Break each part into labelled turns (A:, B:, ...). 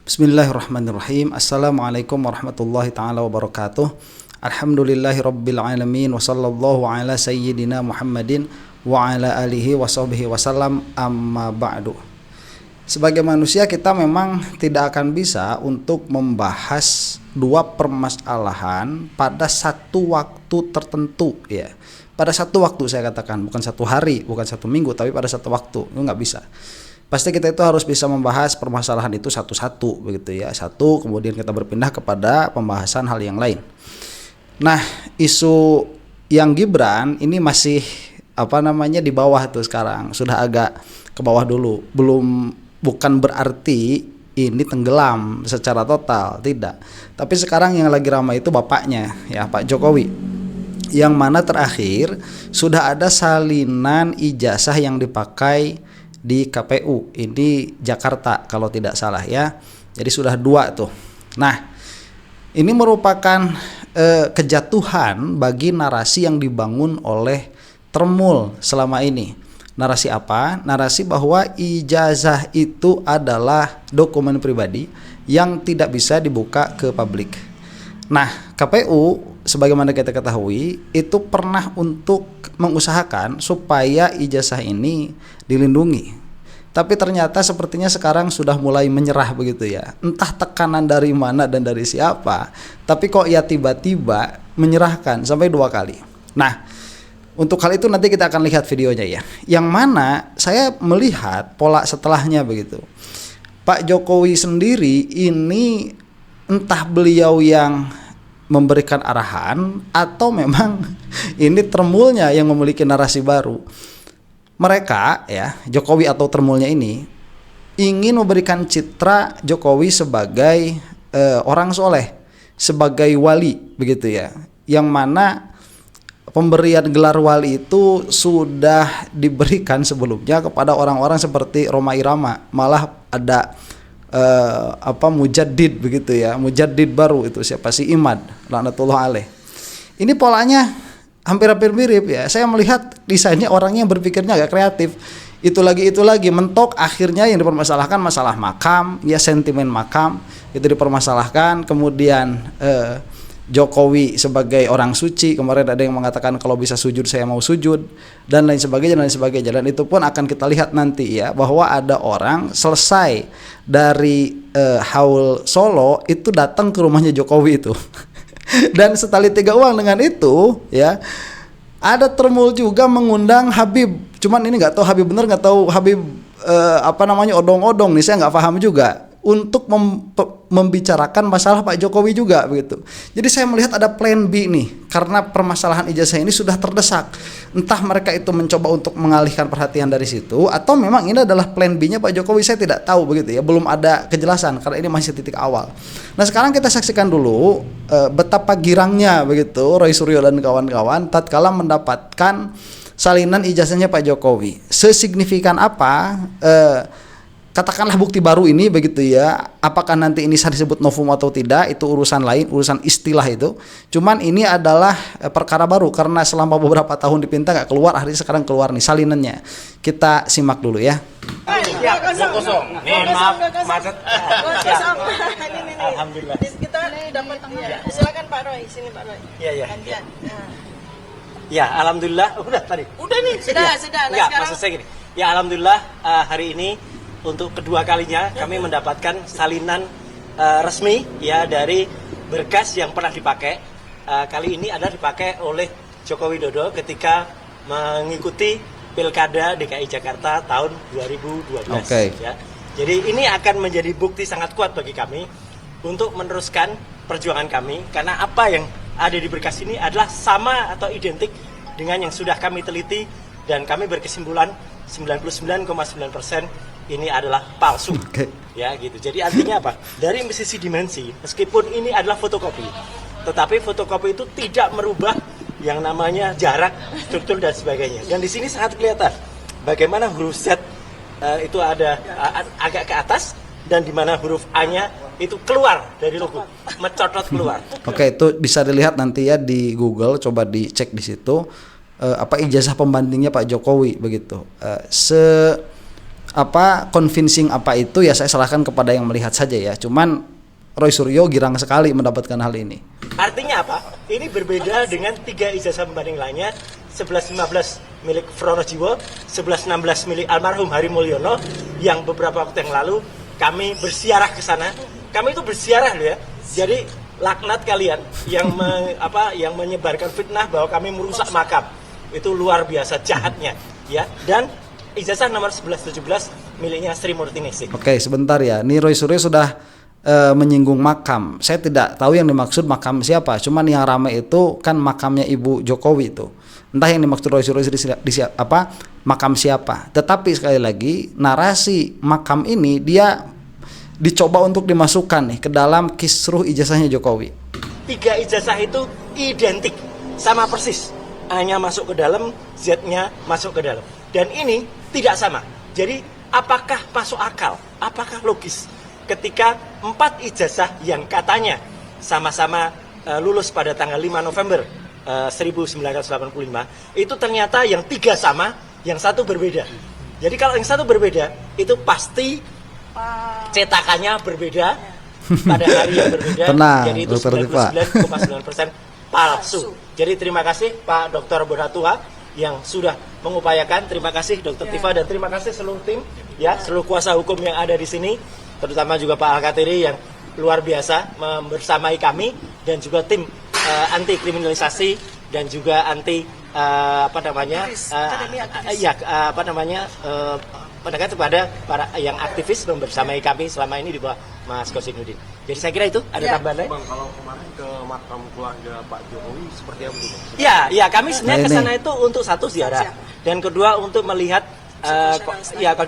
A: Bismillahirrahmanirrahim. Assalamualaikum warahmatullahi ta'ala wabarakatuh. Alhamdulillahi rabbil alamin. Wa sallallahu ala sayyidina Muhammadin wa ala alihi wa sahbihi wasallam, amma ba'du. Sebagai manusia kita memang tidak akan bisa untuk membahas dua permasalahan pada satu waktu tertentu, ya. Pada satu waktu saya katakan, bukan satu hari, bukan satu minggu, tapi pada satu waktu. Itu nggak bisa. Pasti kita itu harus bisa membahas permasalahan itu satu-satu, begitu ya. Satu, kemudian kita berpindah kepada pembahasan hal yang lain. Nah, isu yang Gibran ini masih di bawah tuh sekarang. Sudah agak ke bawah dulu. Bukan berarti ini tenggelam secara total, tidak. Tapi sekarang yang lagi ramai itu bapaknya, ya, Pak Jokowi. Yang mana terakhir sudah ada salinan ijazah yang dipakai di KPU ini Jakarta kalau tidak salah, ya. Jadi sudah dua tuh. Nah, ini merupakan kejatuhan bagi narasi yang dibangun oleh Tremul selama ini. Narasi apa? Narasi bahwa ijazah itu adalah dokumen pribadi yang tidak bisa dibuka ke publik. Nah, KPU sebagaimana kita ketahui itu pernah untuk mengusahakan supaya ijazah ini dilindungi. Tapi ternyata sepertinya sekarang sudah mulai menyerah begitu ya. Entah tekanan dari mana dan dari siapa, tapi kok ya tiba-tiba menyerahkan sampai 2 kali. Nah, untuk hal itu nanti kita akan lihat videonya ya. Yang mana saya melihat pola setelahnya begitu. Pak Jokowi sendiri ini entah beliau yang memberikan arahan atau memang ini Tremulnya yang memiliki narasi baru. Mereka, ya, Jokowi atau Tremulnya ini ingin memberikan citra Jokowi sebagai orang soleh, sebagai wali begitu ya. Yang mana pemberian gelar wali itu sudah diberikan sebelumnya kepada orang-orang seperti Rhoma Irama. Malah ada mujaddid begitu ya, mujaddid baru itu siapa sih, Imad laknatullah alaih. Ini polanya hampir mirip ya. Saya melihat desainnya orangnya yang berpikirnya agak kreatif. Itu lagi mentok, akhirnya yang dipermasalahkan masalah makam, ya, sentimen makam itu dipermasalahkan. Kemudian Jokowi sebagai orang suci, kemarin ada yang mengatakan kalau bisa sujud saya mau sujud, dan lain sebagainya. Dan itu pun akan kita lihat nanti ya, bahwa ada orang selesai dari haul Solo itu datang ke rumahnya Jokowi itu. Dan setali 3 uang dengan itu ya, ada Tremul juga mengundang Habib. Cuman ini nggak tahu Habib bener, nggak tahu Habib odong-odong nih, saya nggak paham juga, untuk membicarakan masalah Pak Jokowi juga begitu. Jadi saya melihat ada plan B nih, karena permasalahan ijazah ini sudah terdesak. Entah mereka itu mencoba untuk mengalihkan perhatian dari situ, atau memang ini adalah plan B-nya Pak Jokowi, saya tidak tahu begitu ya. Belum ada kejelasan karena ini masih titik awal. Nah, sekarang kita saksikan dulu betapa girangnya begitu Roy Suryo dan kawan-kawan tatkala mendapatkan salinan ijazahnya Pak Jokowi. Sesignifikan apa katakanlah bukti baru ini begitu ya. Apakah nanti ini disebut novum atau tidak, itu urusan lain, urusan istilah itu. Cuman ini adalah perkara baru karena selama beberapa tahun dipinta nggak keluar, akhirnya sekarang keluar nih salinannya. Kita simak dulu ya.
B: Kosong. Maaf, macet. Alhamdulillah.
C: Kita dapat ya. Silakan Pak Roy, sini Pak Roy.
B: Iya. Ya, alhamdulillah. Udah tadi.
C: Udah nih, sudah. Nah,
B: enggak,
C: sekarang
B: maksud saya gini. Ya, alhamdulillah hari ini untuk kedua kalinya kami mendapatkan salinan resmi ya dari berkas yang pernah dipakai. Kali ini adalah dipakai oleh Joko Widodo ketika mengikuti Pilkada DKI Jakarta tahun 2012.
A: Okay.
B: Ya. Jadi ini akan menjadi bukti sangat kuat bagi kami untuk meneruskan perjuangan kami, karena apa yang ada di berkas ini adalah sama atau identik dengan yang sudah kami teliti, dan kami berkesimpulan 99,9% ini adalah palsu.
A: Okay.
B: Ya gitu. Jadi artinya apa? Dari sisi dimensi, meskipun ini adalah fotokopi, tetapi fotokopi itu tidak merubah yang namanya jarak, struktur dan sebagainya. Dan di sini sangat kelihatan bagaimana huruf Z itu ada agak ke atas, dan di mana huruf A-nya itu keluar dari logo, mencotot keluar.
A: Oke, itu bisa dilihat nanti ya di Google, coba dicek di situ ijazah pembandingnya Pak Jokowi begitu. convincing apa itu ya saya serahkan kepada yang melihat saja ya. Cuman Roy Suryo girang sekali mendapatkan hal ini.
B: Artinya apa? Ini berbeda dengan 3 ijazah pembanding lainnya, 1115 milik Fronojiwo, 1116 milik almarhum Hari Mulyono, yang beberapa waktu yang lalu kami bersiarah ke sana. Kami itu bersiarah loh ya. Jadi laknat kalian yang yang menyebarkan fitnah bahwa kami merusak makam. Itu luar biasa jahatnya ya. Dan ijazah nomor 1117 miliknya Sri Murti Ningsih.
A: Oke, sebentar ya. Ini Roy Suryo sudah menyinggung makam. Saya tidak tahu yang dimaksud makam siapa. Cuman yang ramai itu kan makamnya Ibu Jokowi itu. Entah yang dimaksud Roy Suryo makam siapa. Tetapi sekali lagi narasi makam ini dia dicoba untuk dimasukkan nih ke dalam kisruh ijazahnya Jokowi.
B: 3 ijazah itu identik, sama persis. A-nya masuk ke dalam, Z-nya masuk ke dalam. Dan ini tidak sama. Jadi apakah masuk akal? Apakah logis? Ketika 4 ijazah yang katanya sama-sama lulus pada tanggal 5 November 1985, itu ternyata yang 3 sama, yang 1 berbeda. Jadi kalau yang 1 berbeda, itu pasti cetakannya berbeda pada hari yang berbeda.
A: Tenang,
B: jadi itu 99,9% palsu. Jadi terima kasih Pak Dr. Bonatua yang sudah mengupayakan. Terima kasih Dr. Tifa dan terima kasih seluruh tim ya, seluruh kuasa hukum yang ada di sini, terutama juga Pak Al-Katiri yang luar biasa membersamai kami dan juga tim anti kriminalisasi dan juga anti pendekatan kepada para yang aktivis membersamai kami selama ini di bawah Mas Kosinudin. Jadi saya kira itu ada tambahan lain.
D: Bang, kalau kemarin ke makam keluarga Pak Jokowi seperti apa itu?
B: Ya kami sebenarnya ke sana itu untuk satu ziarah dan kedua untuk melihat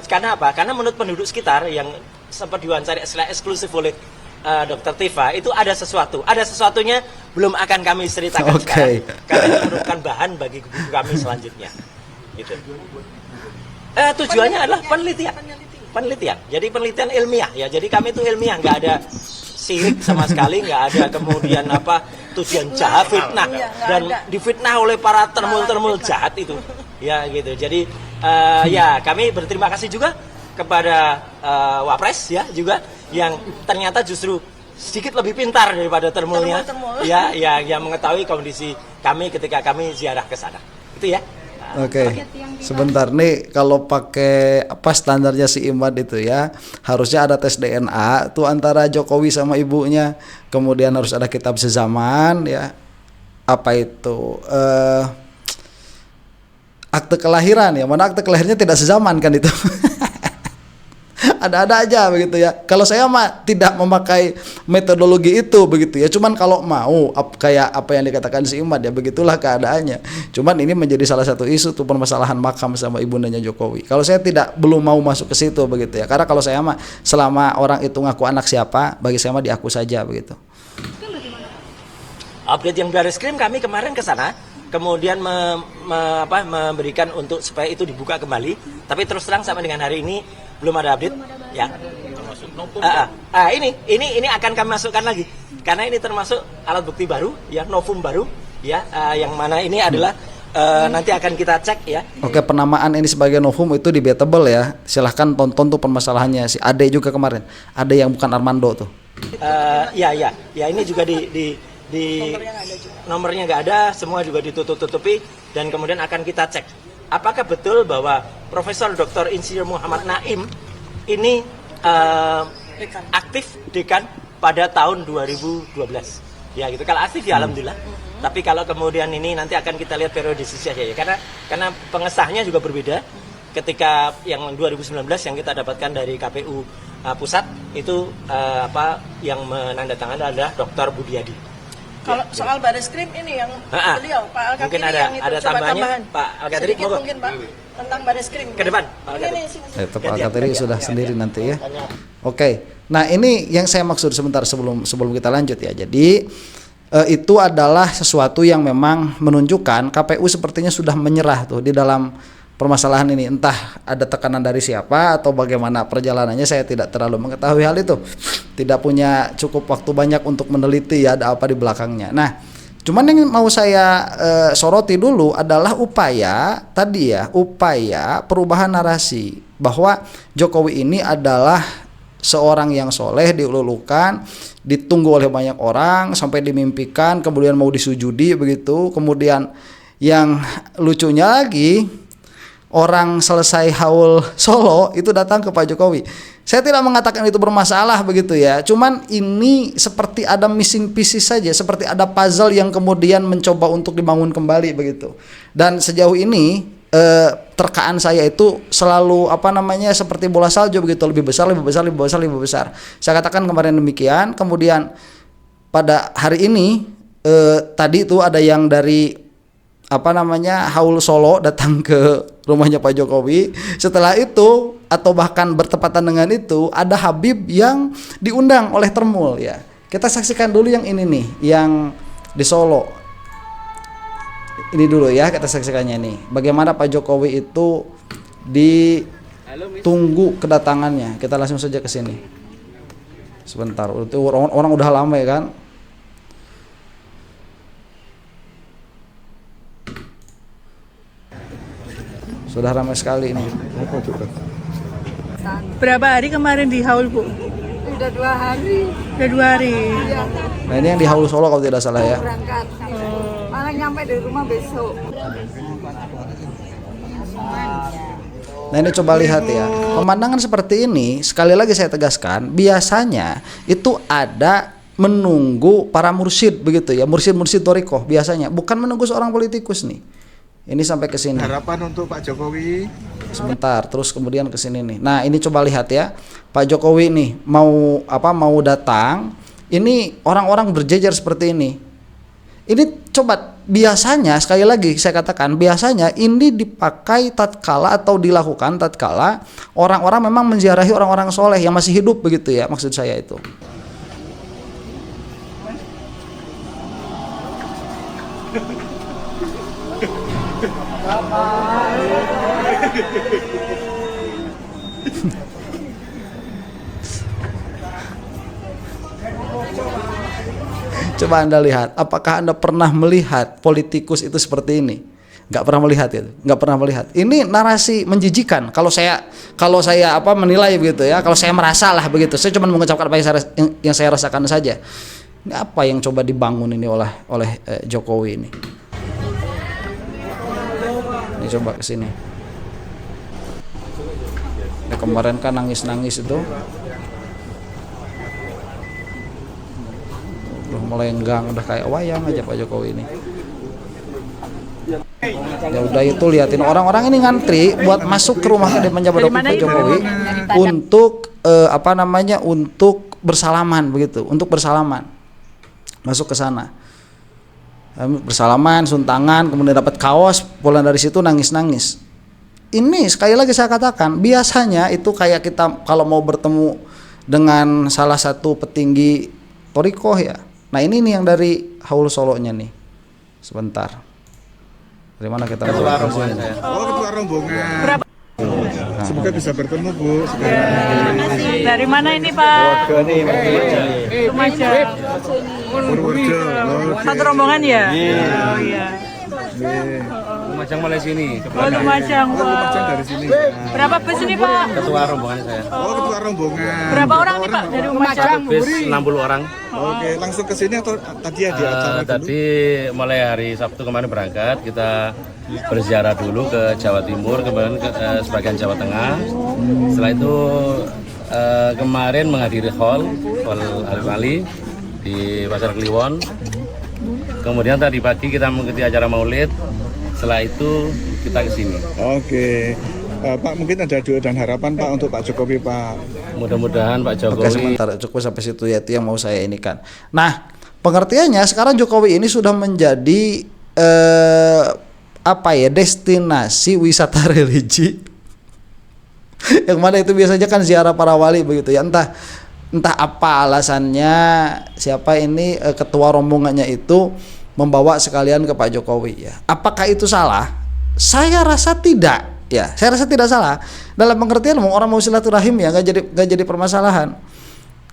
B: karena apa? Karena menurut penduduk sekitar yang sempat diwawancara secara eksklusif oleh Dr. Tifa itu ada sesuatu. Ada sesuatunya belum akan kami ceritakan sekarang. Karena itu merupakan bahan bagi buku kami selanjutnya. Gitu. Tujuannya adalah penelitian. Jadi penelitian ilmiah ya. Jadi kami itu ilmiah, nggak ada sirik sama sekali, nggak ada kemudian tujuan jahat, fitnah dan difitnah oleh para termul jahat itu. Ya gitu. Jadi kami berterima kasih juga kepada Wapres ya juga yang ternyata justru sedikit lebih pintar daripada termulnya. Ya, yang mengetahui kondisi kami ketika kami ziarah ke sana. Itu ya.
A: Oke, sebentar nih kalau pakai standarnya si Imad itu ya harusnya ada tes DNA tuh antara Jokowi sama ibunya, kemudian harus ada kitab sezaman ya, akte kelahiran ya, mana akte kelahirnya tidak sezaman kan itu. Ada-ada aja begitu ya. Kalau saya mah tidak memakai metodologi itu begitu ya. Cuman kalau mau kayak apa yang dikatakan si Imad ya, begitulah keadaannya. Cuman ini menjadi salah satu isu tuh permasalahan makam sama ibundanya Jokowi. Kalau saya belum mau masuk ke situ begitu ya. Karena kalau saya mah selama orang itu ngaku anak siapa, bagi saya mah diaku saja begitu.
B: Update yang Barreskrim kami kemarin ke sana, kemudian memberikan untuk supaya itu dibuka kembali. Tapi terus terang sampai dengan hari ini belum ada update ya. Ini akan kami masukkan lagi karena ini termasuk alat bukti baru ya, novum baru ya, yang mana ini adalah nanti akan kita cek ya.
A: Oke, penamaan ini sebagai novum itu debatable ya. Silahkan tonton tuh permasalahannya si Ade juga kemarin. Ade yang bukan Armando tuh.
B: Ya ini juga di nomornya nggak ada, semua juga ditutup-tutupi dan kemudian akan kita cek apakah betul bahwa Profesor Dr. Insinyur Muhammad Naim ini aktif dekan pada tahun 2012 ya gitu. Kalau aktif ya alhamdulillah, tapi kalau kemudian ini nanti akan kita lihat periodisitasnya ya, karena pengesahnya juga berbeda. Ketika yang 2019 yang kita dapatkan dari KPU pusat itu yang menandatangani adalah Dr. Budiadi.
C: Kalau soal Barreskrim ini yang beliau Pak Al-Katiri
B: mungkin
C: yang itu
B: ada tambahan. Pak Al-Katiri
C: mungkin Pak tentang Barreskrim
B: ke depan Pak
C: Al-Katiri.
A: Itu Pak Al-Katiri sudah sendiri nanti ya. Oke. Nah, ini yang saya maksud sebentar sebelum kita lanjut ya. Jadi itu adalah sesuatu yang memang menunjukkan KPU sepertinya sudah menyerah tuh di dalam permasalahan ini. Entah ada tekanan dari siapa atau bagaimana perjalanannya, saya tidak terlalu mengetahui hal itu. Tidak punya cukup waktu banyak untuk meneliti ya ada apa di belakangnya. Nah, Cuman yang mau saya soroti dulu adalah upaya perubahan narasi bahwa Jokowi ini adalah seorang yang soleh, diululukan, ditunggu oleh banyak orang sampai dimimpikan, kemudian mau disujudi begitu. Kemudian yang lucunya lagi, orang selesai haul Solo itu datang ke Pak Jokowi. Saya tidak mengatakan itu bermasalah begitu ya. Cuman ini seperti ada missing pieces saja, seperti ada puzzle yang kemudian mencoba untuk dibangun kembali begitu. Dan sejauh ini terkaan saya itu selalu seperti bola salju begitu, lebih besar. Saya katakan kemarin demikian. Kemudian pada hari ini tadi itu ada yang dari haul Solo datang ke rumahnya Pak Jokowi. Setelah itu atau bahkan bertepatan dengan itu ada Habib yang diundang oleh Termul ya. Kita saksikan dulu yang ini nih, yang di Solo. Ini dulu ya, kita saksikannya nih. Bagaimana Pak Jokowi itu ditunggu kedatangannya. Kita langsung saja ke sini. Sebentar, itu orang udah lama ya kan. Sudah ramai sekali ini.
C: Berapa hari kemarin di haul, Bu?
E: Udah 2 hari.
C: Udah 2 hari.
E: Iya.
A: Nah ini yang di haul Solo kalau tidak salah ya.
E: Berangkat. Malah nyampe di rumah besok.
A: Nah ini coba lihat ya, pemandangan seperti ini sekali lagi saya tegaskan, biasanya itu ada menunggu para mursyid begitu ya, mursyid thorikoh biasanya, bukan menunggu seorang politikus nih. Ini sampai ke sini.
F: Harapan untuk Pak Jokowi.
A: Sebentar, terus kemudian ke sini nih. Nah, ini coba lihat ya. Pak Jokowi nih mau datang. Ini orang-orang berjejer seperti ini. Ini coba biasanya sekali lagi saya katakan, biasanya ini dipakai tatkala atau dilakukan tatkala orang-orang memang menziarahi orang-orang soleh yang masih hidup begitu ya, maksud saya itu. Coba Anda lihat, apakah Anda pernah melihat politikus itu seperti ini? Nggak pernah melihat itu, nggak pernah melihat. Ini narasi menjijikan. Kalau saya menilai begitu ya, kalau saya merasa lah begitu. Saya cuma mengucapkan apa yang saya rasakan saja. Ini apa yang coba dibangun ini oleh Jokowi ini? Ini coba ke sini. Ini kemarin kan nangis-nangis itu. Udah mulai enggang, udah kayak wayang aja Pak Jokowi ini. Ya udah itu liatin orang-orang ini ngantri buat masuk ke rumah Depan Jabadoki Pak Jokowi untuk untuk bersalaman begitu, untuk bersalaman. Masuk ke sana. Bersalaman, suntangan, kemudian dapat kaos, pulang dari situ nangis-nangis. Ini sekali lagi saya katakan, biasanya itu kayak kita kalau mau bertemu dengan salah satu petinggi thorikoh ya. Nah ini nih yang dari haul Solonya nih. Sebentar. Dari mana kita
F: Ketua rombongan saya. Oh, ketua rombongan. Semoga bisa bertemu Bu.
C: Dari mana ini Pak? Lumajang.
F: Purworejo.
C: Satu rombongan ya? Oh iya.
D: Lumajang mulai sini.
C: Oh Lumajang.
F: Lumajang dari sini.
C: Berapa bus ini Pak?
D: Ketua rombongan saya.
F: Oh, ketua rombongan.
C: Berapa orang nih Pak dari Lumajang?
D: Bis 60 orang.
F: Oke, langsung ke sini atau tadi ya di acara dulu?
D: Tadi mulai hari Sabtu kemarin berangkat, kita berziarah dulu ke Jawa Timur, kemudian ke sebagian Jawa Tengah. Setelah itu kemarin menghadiri hall Alif Ali di Pasar Kliwon. Kemudian tadi pagi kita mengikuti acara Maulid. Setelah itu kita ke sini.
F: Oke. Pak, mungkin ada doa dan harapan Pak untuk Pak Jokowi Pak.
D: Mudah-mudahan Pak Jokowi.
A: Oke, sebentar, cukup sampai situ ya, itu yang mau saya ini kan. Nah, pengertiannya sekarang Jokowi ini sudah menjadi destinasi wisata religi. Yang mana itu biasanya kan ziarah para wali begitu ya. Entah apa alasannya, siapa ini ketua rombongannya itu membawa sekalian ke Pak Jokowi ya. Apakah itu salah? Saya rasa tidak. Ya, saya rasa tidak salah. Dalam pengertian orang mau silaturahim ya, nggak jadi permasalahan.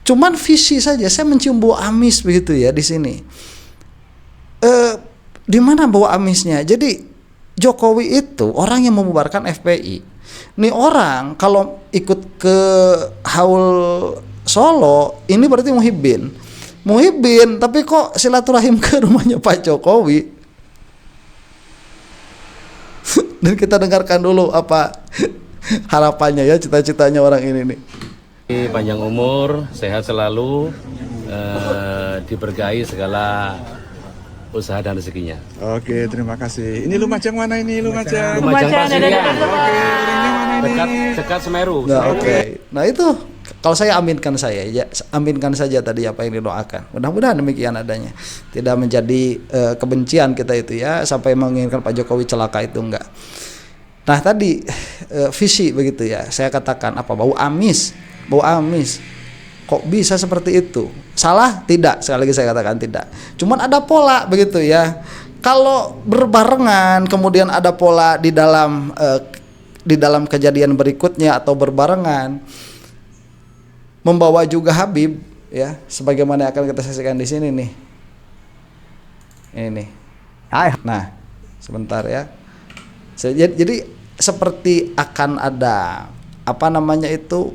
A: Cuman visi saja, saya mencium bau amis begitu ya di sini. Di mana bawa amisnya? Jadi Jokowi itu orang yang membubarkan FPI. Nih orang kalau ikut ke Haul Solo ini berarti Muhyiddin, tapi kok silaturahim ke rumahnya Pak Jokowi? Dan kita dengarkan dulu apa harapannya ya, cita-citanya orang ini nih.
D: Panjang umur, sehat selalu, diberkahi segala usaha dan rezekinya.
F: Oke, terima kasih. Ini Lumajang mana ini Lumajang?
D: Lumajang Pasirian,
F: Orangnya mana ini?
D: dekat Semeru.
A: Nah, oke. Nah itu kalau saya aminkan saja tadi apa yang didoakan. Mudah-mudahan demikian adanya. Tidak menjadi kebencian kita itu ya sampai menginginkan Pak Jokowi celaka, itu enggak. Nah tadi visi begitu ya. Saya katakan apa, bau amis. Kok bisa seperti itu? Salah? Tidak. Sekali lagi saya katakan tidak. Cuman ada pola begitu ya. Kalau berbarengan kemudian ada pola di dalam kejadian berikutnya atau berbarengan membawa juga Habib ya, sebagaimana akan kita saksikan di sini nih. Ini. Nah, sebentar ya. Jadi seperti akan ada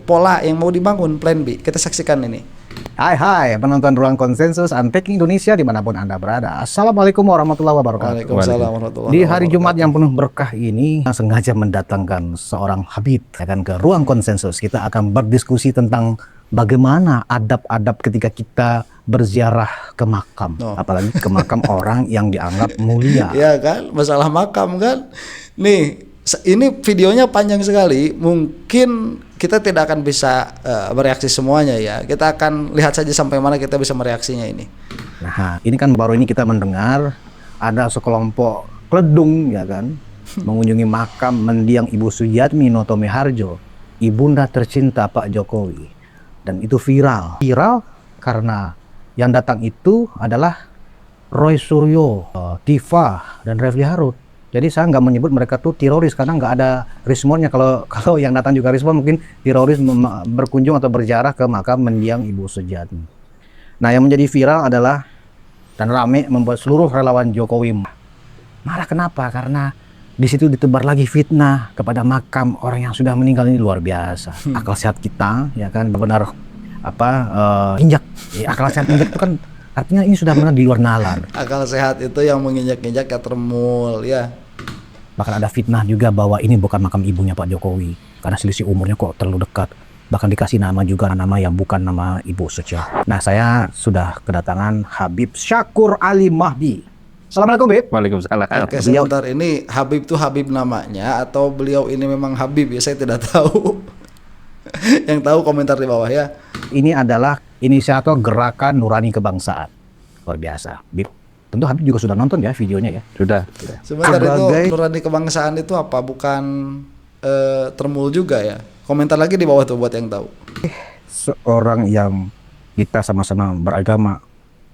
A: pola yang mau dibangun, plan B. Kita saksikan ini.
G: Hai penonton Ruang Konsensus Unpacking Indonesia dimanapun Anda berada. Assalamualaikum warahmatullahi wabarakatuh.
A: Waalaikumsalam warahmatullahi
G: Di
A: wabarakatuh.
G: hari Jumat yang penuh berkah ini sengaja mendatangkan seorang Habib akan ke Ruang Konsensus. Kita akan berdiskusi tentang bagaimana adab-adab ketika kita berziarah ke makam, apalagi ke makam orang yang dianggap mulia.
A: Ya kan, masalah makam kan. Nih, ini videonya panjang sekali. Mungkin kita tidak akan bisa bereaksi semuanya ya. Kita akan lihat saja sampai mana kita bisa mereaksinya ini.
G: Nah, ini kan baru ini kita mendengar ada sekelompok kledung ya kan mengunjungi makam mendiang Ibu Suyatmi Noto Meharjo, ibunda tercinta Pak Jokowi. Dan itu viral karena yang datang itu adalah Roy Suryo, Tifa, dan Refli Harun. Jadi saya nggak menyebut mereka tuh teroris karena nggak ada responnya. Kalau yang datang juga respon, mungkin teroris berkunjung atau berziarah ke makam mendiang Ibu Suyatmi. Nah, yang menjadi viral adalah dan rame membuat seluruh relawan Jokowi marah. Kenapa? Karena di situ ditebar lagi fitnah kepada makam orang yang sudah meninggal. Ini luar biasa. Akal sehat kita ya kan benar injak. Akal sehat injak itu kan artinya ini sudah benar di luar nalar.
A: Akal sehat itu yang menginjak-injak ya tremul ya.
G: Bahkan ada fitnah juga bahwa ini bukan makam ibunya Pak Jokowi karena selisih umurnya kok terlalu dekat. Bahkan dikasih nama juga nama yang bukan nama Ibu Sucia. Nah, saya sudah kedatangan Habib Syakur Ali Mahdi. Assalamualaikum, Bib.
H: Waalaikumsalam.
A: Oke, sebentar, ini Habib tuh Habib namanya atau beliau ini memang Habib ya, saya tidak tahu. Yang tahu komentar di bawah ya.
G: Ini adalah inisiator gerakan Nurani Kebangsaan. Luar biasa, Bib. Tentu Habib juga sudah nonton ya videonya ya.
H: Sudah.
A: Sebentar, itu Nurani Kebangsaan itu apa? Bukan termul juga ya? Komentar lagi di bawah tuh buat yang tahu.
G: Seorang yang kita sama-sama beragama,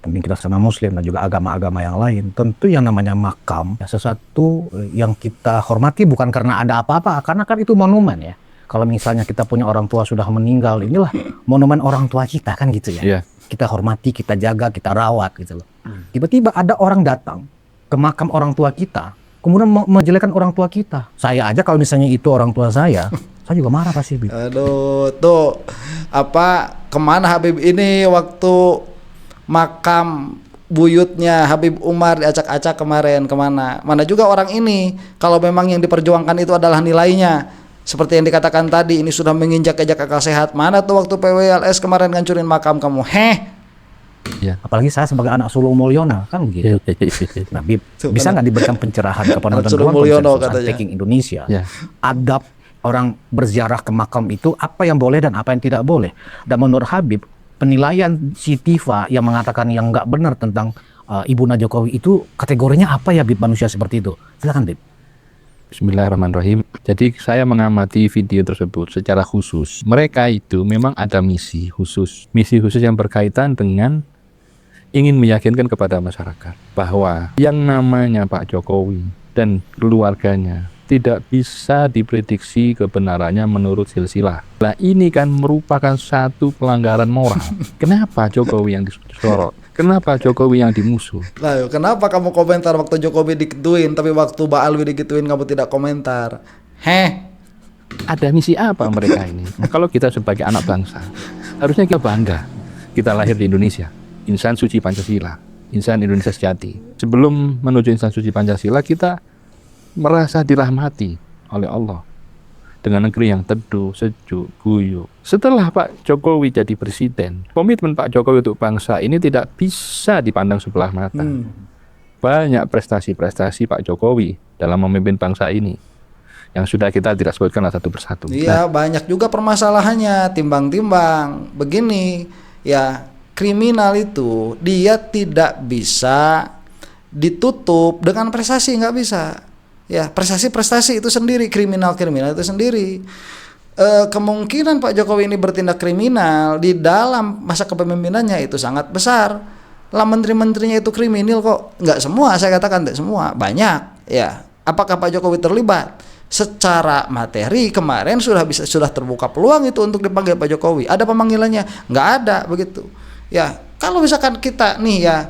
G: mungkin kita sama Muslim dan juga agama-agama yang lain, tentu yang namanya makam sesuatu yang kita hormati bukan karena ada apa-apa, karena kan itu monumen ya. Kalau misalnya kita punya orang tua sudah meninggal, inilah monumen orang tua kita kan gitu ya.
H: Yeah.
G: Kita hormati, kita jaga, kita rawat gitu loh. Tiba-tiba ada orang datang ke makam orang tua kita, kemudian menjelekkan orang tua kita. Saya aja kalau misalnya itu orang tua saya juga marah pasti.
A: Aduh, tuh kemana Habib ini waktu makam buyutnya Habib Umar diacak-acak kemarin, kemana? Mana juga orang ini kalau memang yang diperjuangkan itu adalah nilainya, seperti yang dikatakan tadi, ini sudah menginjak-injak akal sehat. Mana tuh waktu PWLS kemarin ngancurin makam kamu?
H: Ya.
G: Apalagi saya sebagai anak Sulung Mulyono kan begitu. Nah, Bib, bisa nggak diberikan pencerahan kepada penonton Unpacking Indonesia?
H: Ya.
G: Adab orang berziarah ke makam itu apa yang boleh dan apa yang tidak boleh. Dan menurut Habib, penilaian si Tifa yang mengatakan yang nggak benar tentang Ibunda Jokowi itu kategorinya apa ya, Bib, manusia seperti itu? Silakan, Bib.
H: Bismillahirrahmanirrahim. Jadi saya mengamati video tersebut secara khusus. Mereka itu memang ada misi khusus yang berkaitan dengan ingin meyakinkan kepada masyarakat bahwa yang namanya Pak Jokowi dan keluarganya tidak bisa diprediksi kebenarannya menurut silsilah. Nah, ini kan merupakan satu pelanggaran moral. Kenapa Jokowi yang disorot? Kenapa Jokowi yang dimusuh?
A: Lah, kenapa kamu komentar waktu Jokowi digituin, tapi waktu Mbak Alwi digituin kamu tidak komentar?
H: Ada misi apa mereka ini? Kalau kita sebagai anak bangsa, harusnya kita bangga. Kita lahir di Indonesia, insan suci Pancasila, insan Indonesia sejati. Sebelum menuju insan suci Pancasila, kita merasa dirahmati oleh Allah dengan negeri yang teduh, sejuk, guyup. Setelah Pak Jokowi jadi presiden, komitmen Pak Jokowi untuk bangsa ini tidak bisa dipandang sebelah mata. Banyak prestasi-prestasi Pak Jokowi dalam memimpin bangsa ini yang sudah kita tidak sebutkan satu persatu.
A: Iya, banyak juga permasalahannya, timbang-timbang. Begini, ya, kriminal itu dia tidak bisa ditutup dengan prestasi, nggak bisa. Ya, prestasi itu sendiri, kriminal itu sendiri. Kemungkinan Pak Jokowi ini bertindak kriminal di dalam masa kepemimpinannya itu sangat besar. Lah, menteri-menterinya itu kriminal kok? Nggak semua, saya katakan tidak semua, banyak. Ya, apakah Pak Jokowi terlibat? Secara materi kemarin sudah terbuka peluang itu untuk dipanggil Pak Jokowi. Ada pemanggilannya? Nggak ada begitu. Ya, kalau misalkan kita nih ya,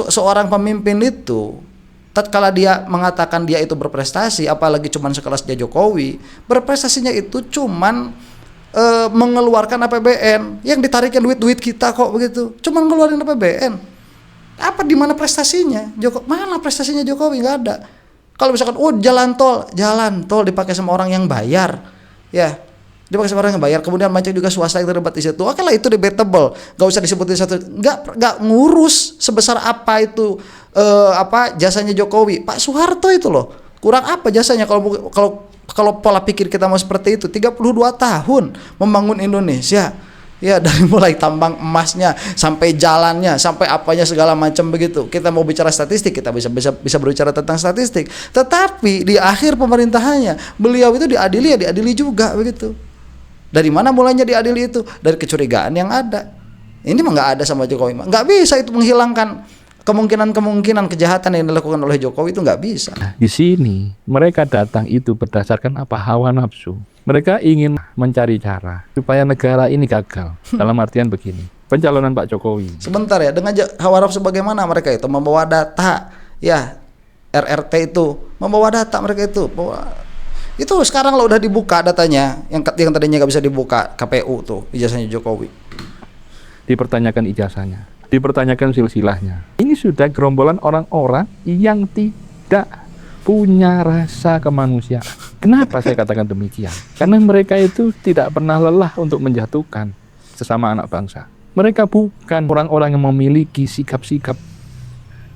A: seorang pemimpin itu tatkala dia mengatakan dia itu berprestasi, apalagi cuman sekelas dia Jokowi, berprestasinya itu cuman mengeluarkan APBN yang ditarikin duit kita kok begitu, cuman ngeluarin APBN. Apa di mana prestasinya? Mana prestasinya Jokowi? Nggak ada. Kalau misalkan jalan tol dipakai sama orang yang bayar, ya dipakai sama orang yang bayar, kemudian banyak juga swasta yang terlibat di situ. Oke lah, itu debatable, nggak usah disebutin satu, nggak ngurus sebesar apa itu jasanya Jokowi. Pak Soeharto itu loh, kurang apa jasanya kalau pola pikir kita mau seperti itu. 32 tahun membangun Indonesia, ya, dari mulai tambang emasnya sampai jalannya sampai apanya segala macam begitu. Kita mau bicara statistik, kita bisa berbicara tentang statistik, tetapi di akhir pemerintahannya beliau itu diadili juga begitu. Dari mana mulainya diadili itu? Dari kecurigaan yang ada. Ini mah nggak ada sama Jokowi, nggak bisa itu menghilangkan kemungkinan kejahatan yang dilakukan oleh Jokowi, itu nggak bisa.
H: Di sini mereka datang itu berdasarkan apa? Hawa nafsu. Mereka ingin mencari cara supaya negara ini gagal. Dalam artian begini, pencalonan Pak Jokowi.
A: Sebentar ya, dengan hawa nafsu bagaimana mereka itu membawa data, ya, RRT itu membawa data mereka itu itu sekarang lo udah dibuka datanya yang tadinya nggak bisa dibuka, KPU tuh ijazahnya Jokowi.
H: Dipertanyakan ijazahnya, dipertanyakan silsilahnya. Ini sudah gerombolan orang-orang yang tidak punya rasa kemanusiaan. Kenapa saya katakan demikian? Karena mereka itu tidak pernah lelah untuk menjatuhkan sesama anak bangsa. Mereka bukan orang-orang yang memiliki sikap-sikap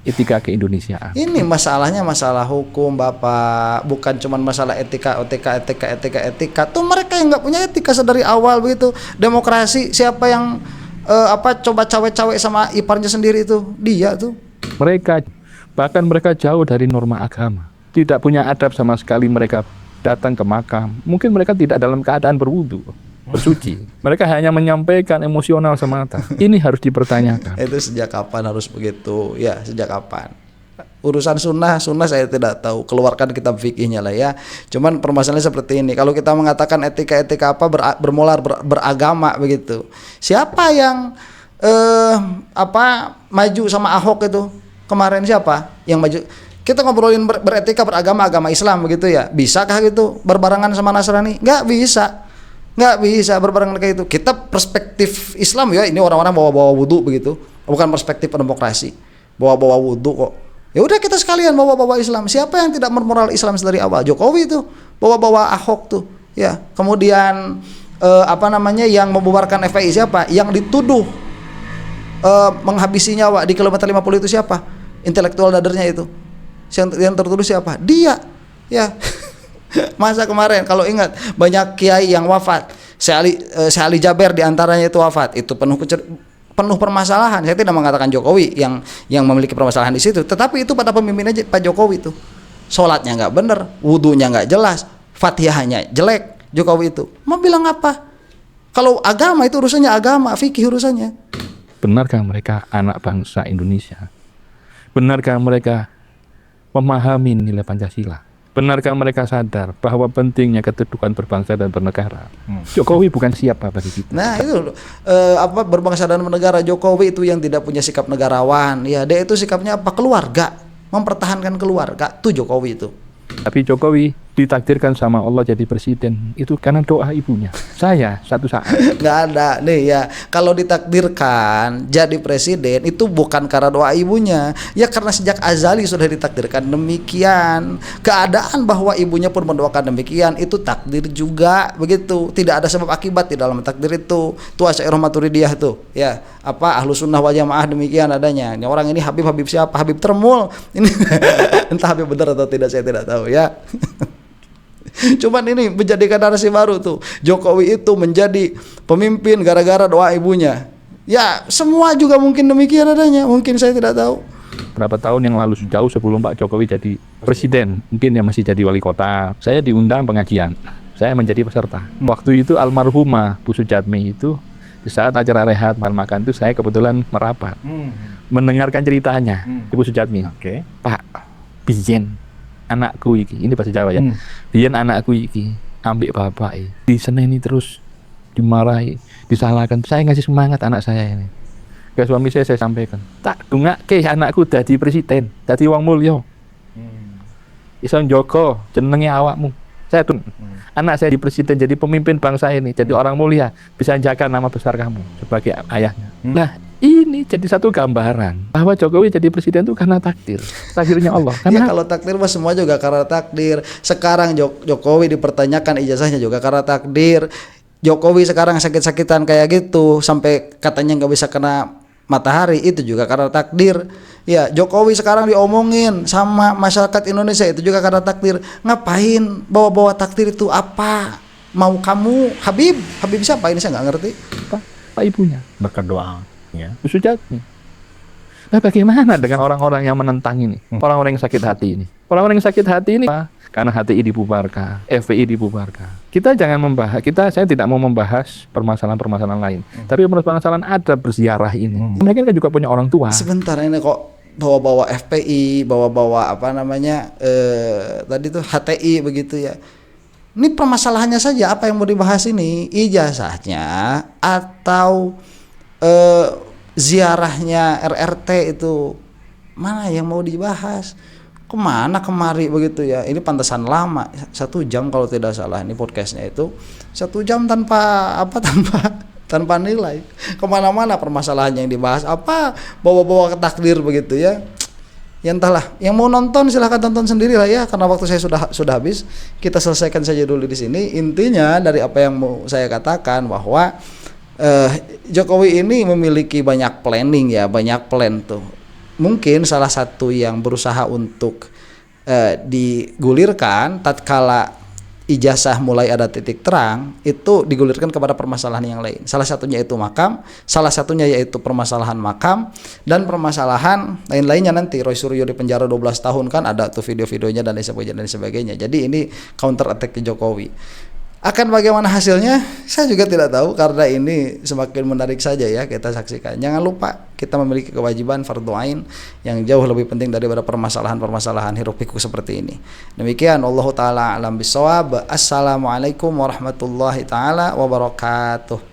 H: etika keindonesiaan.
A: Ini masalahnya masalah hukum, Bapak, bukan cuma masalah etika. Tuh mereka yang nggak punya etika sedari awal begitu. Demokrasi, siapa yang coba cawe-cawe sama iparnya sendiri itu? Dia tuh.
H: Bahkan mereka jauh dari norma agama. Tidak punya adab sama sekali. Mereka datang ke makam. Mungkin mereka tidak dalam keadaan berwudu, bersuci. Mereka hanya menyampaikan emosional semata. Ini harus dipertanyakan.
A: Itu sejak kapan harus begitu? Ya, sejak kapan? Urusan sunnah saya tidak tahu. Keluarkan kitab fikihnya lah ya. Cuman permasalahannya seperti ini. Kalau kita mengatakan etika apa beragama begitu. Siapa yang maju sama Ahok itu? Kemarin siapa yang maju? Kita ngobrolin beretika beragama, agama Islam begitu ya. Bisakah gitu berbarengan sama Nasrani? Nggak bisa berbarengan kayak itu. Kita perspektif Islam ya, ini orang-orang bawa wudu begitu. Bukan perspektif demokrasi. Bawa wudu kok. Ya udah kita sekalian bawa Islam. Siapa yang tidak bermoral Islam dari awal? Jokowi itu bawa Ahok tuh. Ya, kemudian yang membubarkan FPI siapa? Yang dituduh menghabisi nyawa di kilometer 50 itu siapa? Intelektual dadernya itu. Yang tertuduh siapa? Dia. Ya. Masa kemarin kalau ingat banyak kiai yang wafat. Syekh Ali Jaber diantaranya itu wafat. Itu penuh permasalahan. Saya tidak mengatakan Jokowi yang memiliki permasalahan di situ, tetapi itu pada pemimpinnya Pak Jokowi itu. Sholatnya nggak benar, wudunya nggak jelas, Fatihahnya jelek. Jokowi itu mau bilang apa? Kalau agama itu urusannya agama, fikih urusannya.
H: Benarkah mereka anak bangsa Indonesia? Benarkah mereka memahami nilai Pancasila? Benarkah mereka sadar bahwa pentingnya keteduhan berbangsa dan bernegara? Jokowi bukan siapa bagi kita.
A: Nah itu berbangsa dan bernegara. Jokowi itu yang tidak punya sikap negarawan. Ya dia itu sikapnya apa? Keluarga, mempertahankan keluarga. Tuh Jokowi itu.
H: Tapi Jokowi ditakdirkan sama Allah jadi presiden itu karena doa ibunya. Saya satu saat
A: Nggak ada nih ya. Kalau ditakdirkan jadi presiden itu bukan karena doa ibunya, ya karena sejak azali sudah ditakdirkan demikian. Keadaan bahwa ibunya pun mendoakan demikian itu takdir juga begitu. Tidak ada sebab akibat di dalam takdir itu. Itu Asy'ariyah Maturidiyah tuh ya. Ahlus sunnah wal jamaah demikian adanya. Ini orang ini Habib siapa? Habib Termul. Ini entah Habib benar atau tidak saya tidak tahu ya. Cuman ini menjadikan narasi baru tuh. Jokowi itu menjadi pemimpin gara-gara doa ibunya. Ya semua juga mungkin demikian adanya. Mungkin saya tidak tahu.
H: berapa tahun yang lalu, jauh sebelum Pak Jokowi jadi presiden, mungkin yang masih jadi wali kota, saya diundang pengajian. Saya menjadi peserta. Waktu itu almarhumah Bu Sujatmi itu di saat acara rehat makan itu saya kebetulan merapat. Mendengarkan ceritanya Ibu Sujatmi. Pak, biyen anakku iki, ini bahasa Jawa ya. Biyen anakku iki ambek bapak diseneni terus, dimarahi, disalahkan. Saya ngasih semangat anak saya ini. Ke suami saya sampaikan, tak dongake anakku dadi presiden, dadi wong mulya. Iso njogo jenenge awakmu. Saya tuh anak saya di presiden, jadi pemimpin bangsa ini, jadi orang mulia, bisa jaga nama besar kamu sebagai ayahnya. Nah, ini jadi satu gambaran bahwa Jokowi jadi presiden itu karena takdirnya Allah. Karena
A: ya kalau takdir mah semua juga karena takdir. Sekarang Jokowi dipertanyakan ijazahnya juga karena takdir. Jokowi sekarang sakit-sakitan kayak gitu sampai katanya nggak bisa kena matahari, itu juga karena takdir. Ya, Jokowi sekarang diomongin sama masyarakat Indonesia, itu juga karena takdir. Ngapain bawa-bawa takdir itu? Apa mau kamu? Habib siapa ini, saya nggak ngerti.
H: Pak ibunya
G: berkat doa ya.
H: Bu Sujatmi. Nah, bagaimana dengan orang-orang yang menentang ini? Orang-orang yang sakit hati ini. Orang-orang yang sakit hati ini karena HTI dibubarkan, FPI dibubarkan. Kita jangan membahas, saya tidak mau membahas permasalahan-permasalahan lain. Tapi permasalahan ada berziarah ini. Mereka kan juga punya orang tua.
A: Sebentar, ini kok bawa-bawa FPI, bawa-bawa apa namanya tadi tuh HTI begitu ya. Ini permasalahannya saja, apa yang mau dibahas ini? Ijazahnya atau ziarahnya RRT itu mana yang mau dibahas? Kemana kemari begitu ya. Ini pantesan lama, 1 jam kalau tidak salah ini podcastnya itu 1 jam tanpa nilai. Kemana-mana permasalahan yang dibahas, apa bawa-bawa ke takdir begitu ya. Ya entahlah, yang mau nonton silahkan tonton sendiri lah ya, karena waktu saya sudah habis. Kita selesaikan saja dulu di sini. Intinya dari apa yang mau saya katakan bahwa Jokowi ini memiliki banyak planning ya, banyak plan tuh. Mungkin salah satu yang berusaha untuk digulirkan tatkala ijazah mulai ada titik terang, itu digulirkan kepada permasalahan yang lain. Salah satunya itu makam, salah satunya yaitu permasalahan makam, dan permasalahan lain-lainnya nanti. Roy Suryo di penjara 12 tahun kan ada tuh video-videonya dan sebagainya. Jadi ini counter attack Jokowi. Akan bagaimana hasilnya saya juga tidak tahu, karena ini semakin menarik saja ya kita saksikan. Jangan lupa kita memiliki kewajiban fardhu ain yang jauh lebih penting daripada permasalahan-permasalahan hiruk pikuk seperti ini. Demikian, wallahu taala alam bisawab. Assalamualaikum warahmatullahi taala wabarakatuh.